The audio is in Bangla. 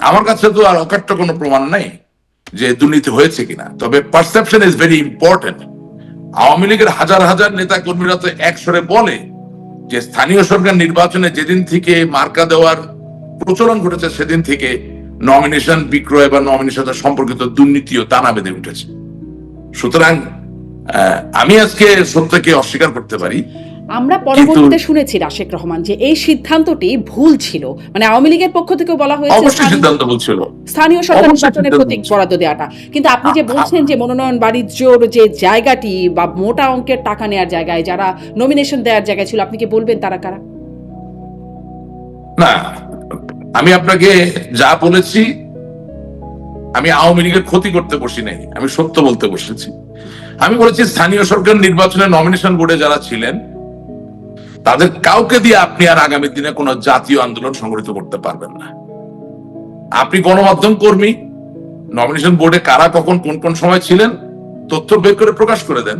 আমার কাছে তো আর অকাট্য কোনো প্রমাণ নাই যে দুর্নীতি হয়েছে কিনা, তবে perception is very important. Awami লীগের হাজার হাজার নেতা কর্মীরা তো একসরে বলে যে স্থানীয় সরকার নির্বাচনে যেদিন থেকে মার্কা দেওয়ার প্রচলন ঘটেছে সেদিন থেকে নমিনেশন বিক্রয় বা নমিনেশন সম্পর্কিত দুর্নীতিও দানা বেঁধে উঠেছে। সুতরাং আমি আজকে সত্যকে অস্বীকার করতে পারি। আমরা পরবর্তীতে শুনেছি রাশেক রহমান যে এই সিদ্ধান্তটি ভুল ছিল, মানে আওয়ামী লীগের পক্ষ থেকে বলা হয়েছে অবশ্যই সিদ্ধান্ত ভুল ছিল, স্থানীয় সরকার নির্বাচনের প্রতীক বরাদ্দ দেওয়াটা। কিন্তু আপনি যে বলছেন যে মনোনয়ন বাণিজ্যর যে জায়গাটি বা মোটা অঙ্কের টাকা নেওয়ার জায়গায় যারা নমিনেশন দেওয়ার জায়গায় ছিল, আপনি কি বলবেন তারা কারা? না, আমি আপনাকে যা বলেছি, আমি আওয়ামী লীগের ক্ষতি করতে বসি নাই, আমি সত্য বলতে বসেছি। আমি বলেছি স্থানীয় সরকার নির্বাচনে নমিনেশন বোর্ডে যারা ছিলেন তাদের কাউকে দিয়ে আপনি আর আগামী দিনে কোন জাতীয় আন্দোলন সংগঠিত করতে পারবেন না। আপনি গণমাধ্যম কর্মী, নমিনেশন বোর্ডে কারা কখন কোন কোন সময় ছিলেন তথ্য বের করে প্রকাশ করে দেন।